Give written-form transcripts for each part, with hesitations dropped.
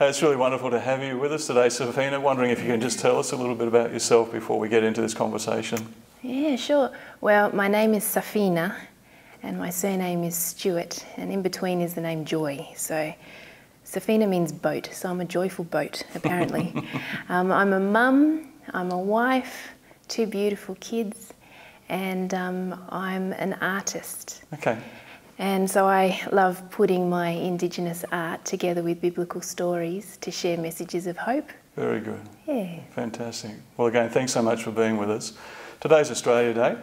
It's really wonderful to have you with us today, Safina. Wondering if you can just tell us a little bit about yourself before we get into this conversation. Yeah, sure. Well, my name is Safina and my surname is Stewart, and in between is the name Joy. So Safina means boat, so I'm a joyful boat, apparently. I'm a mum, I'm a wife, 2 beautiful kids, and I'm an artist. Okay. And so I love putting my Indigenous art together with biblical stories to share messages of hope. Very good. Yeah. Fantastic. Well, again, thanks so much for being with us. Today's Australia Day.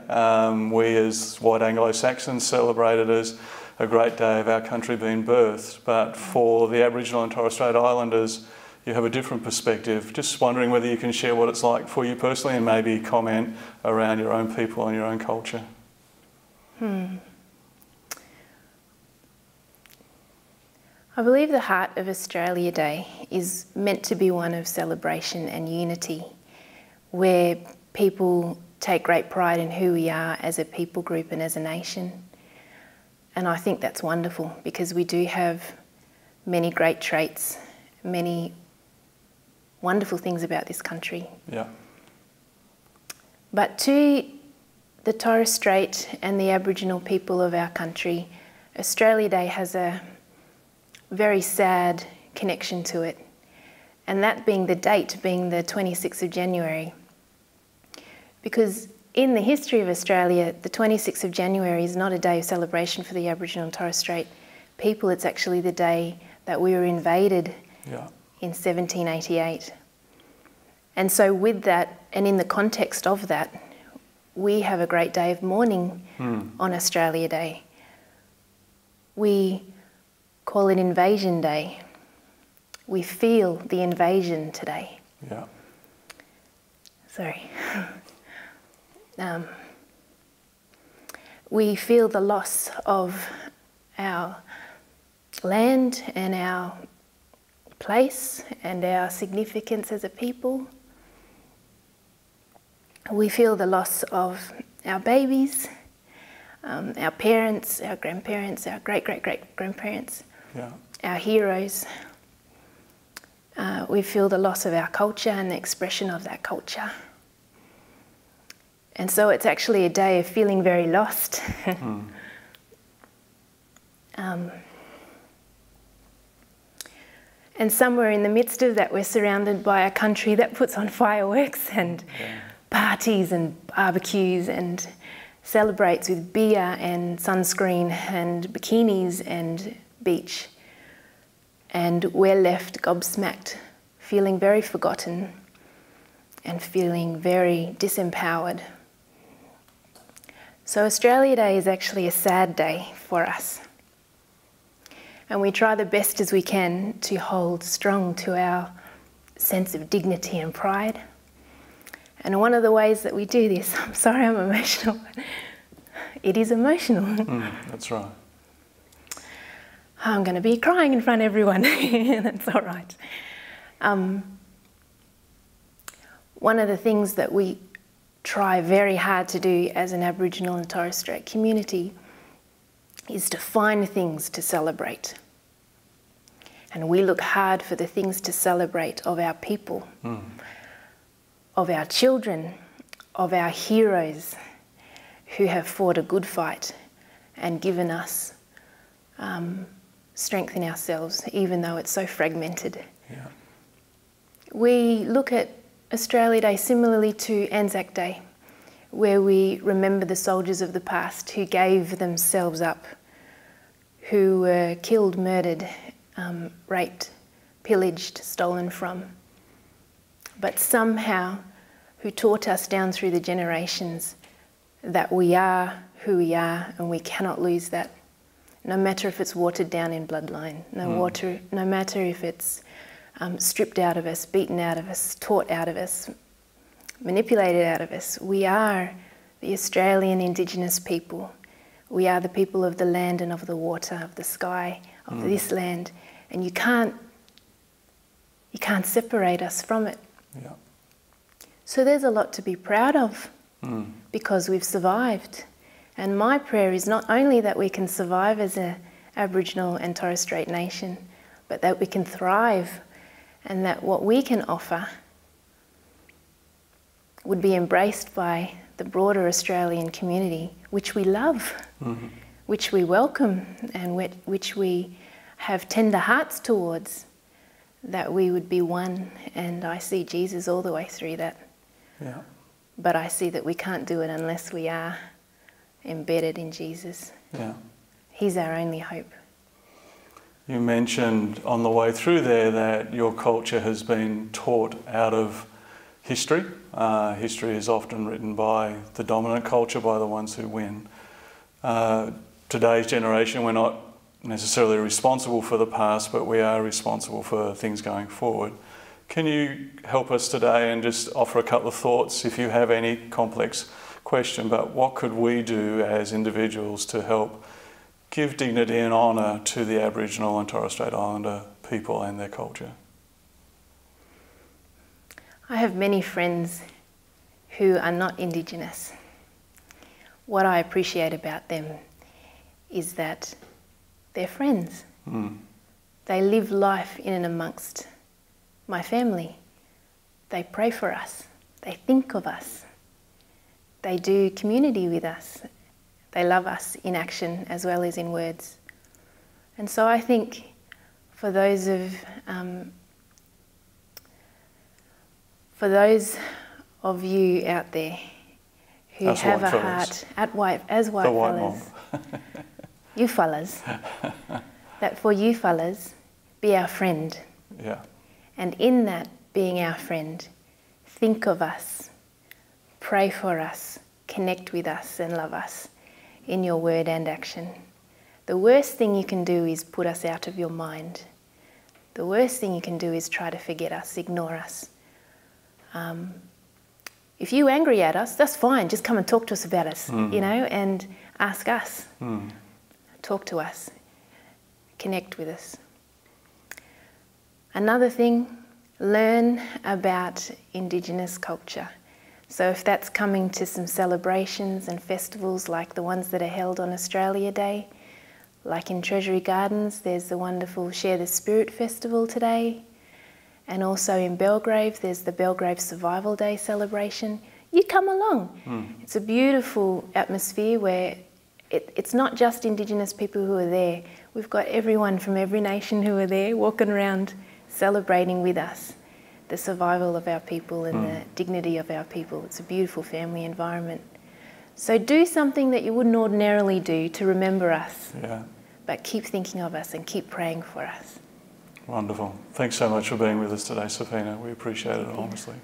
We as white Anglo-Saxons celebrate it as a great day of our country being birthed. But for the Aboriginal and Torres Strait Islanders, you have a different perspective. Just wondering whether you can share what it's like for you personally and maybe comment around your own people and your own culture. I believe the heart of Australia Day is meant to be one of celebration and unity, where people take great pride in who we are as a people group and as a nation. And I think that's wonderful because we do have many great traits, many wonderful things about this country. Yeah. But to the Torres Strait and the Aboriginal people of our country, Australia Day has a very sad connection to it, and that being the date being the 26th of January. Because in the history of Australia, the 26th of January is not a day of celebration for the Aboriginal and Torres Strait people, it's actually the day that we were invaded in 1788. And so with that, and in the context of that, we have a great day of mourning on Australia Day. We call it Invasion Day. We feel the invasion today. Yeah. Sorry. We feel the loss of our land and our place and our significance as a people. We feel the loss of our babies, our parents, our grandparents, our great-great-great-grandparents, our heroes. We feel the loss of our culture and the expression of that culture. And so it's actually a day of feeling very lost. And somewhere in the midst of that, we're surrounded by a country that puts on fireworks and parties and barbecues and celebrates with beer and sunscreen and bikinis and beach. And we're left gobsmacked, feeling very forgotten and feeling very disempowered. So Australia Day is actually a sad day for us. And we try the best as we can to hold strong to our sense of dignity and pride. And one of the ways that we do this, I'm sorry I'm emotional, but it is emotional. That's right. I'm going to be crying in front of everyone. That's all right. One of the things that we try very hard to do as an Aboriginal and Torres Strait community is to find things to celebrate. And we look hard for the things to celebrate of our people, of our children, of our heroes who have fought a good fight and given us strength in ourselves, even though it's so fragmented. Yeah. We look at Australia Day similarly to Anzac Day, where we remember the soldiers of the past who gave themselves up, who were killed, murdered, raped, pillaged, stolen from, but somehow who taught us down through the generations that we are who we are and we cannot lose that, no matter if it's watered down in bloodline, no matter if it's stripped out of us, beaten out of us, taught out of us, manipulated out of us. We are the Australian Indigenous people. We are the people of the land and of the water, of the sky, of this land, and you can't separate us from it. Yeah. So there's a lot to be proud of because we've survived. And my prayer is not only that we can survive as an Aboriginal and Torres Strait nation, but that we can thrive and that what we can offer would be embraced by the broader Australian community, which we love, which we welcome, and which we have tender hearts towards, that we would be one. And I see Jesus all the way through that. Yeah. But I see that we can't do it unless we are embedded in Jesus. Yeah. He's our only hope. You mentioned on the way through there that your culture has been taught out of history. History is often written by the dominant culture, by the ones who win. Today's generation, we're not necessarily responsible for the past, but we are responsible for things going forward. Can you help us today and just offer a couple of thoughts, if you have any complex question, but what could we do as individuals to help give dignity and honour to the Aboriginal and Torres Strait Islander people and their culture? I have many friends who are not Indigenous. What I appreciate about them is that they're friends. They live life in and amongst my family. They pray for us. They think of us. They do community with us. They love us in action as well as in words. And so I think for those of you out there who Us have white a fellas. heart, as white fellas, you fellas, that for you fellas, be our friend. Yeah. And in that being our friend, think of us, pray for us, connect with us and love us in your word and action. The worst thing you can do is put us out of your mind. The worst thing you can do is try to forget us, ignore us. If you're angry at us, that's fine. Just come and talk to us about us, and ask us. Talk to us. Connect with us. Another thing, learn about Indigenous culture. So if that's coming to some celebrations and festivals like the ones that are held on Australia Day, like in Treasury Gardens, there's the wonderful Share the Spirit Festival today. And also in Belgrave, there's the Belgrave Survival Day celebration. You come along. It's a beautiful atmosphere where it's not just Indigenous people who are there. We've got everyone from every nation who are there walking around celebrating with us the survival of our people and the dignity of our people. It's a beautiful family environment. So do something that you wouldn't ordinarily do to remember us. Yeah. But keep thinking of us and keep praying for us. Wonderful. Thanks so much for being with us today, Safina. We appreciate it enormously.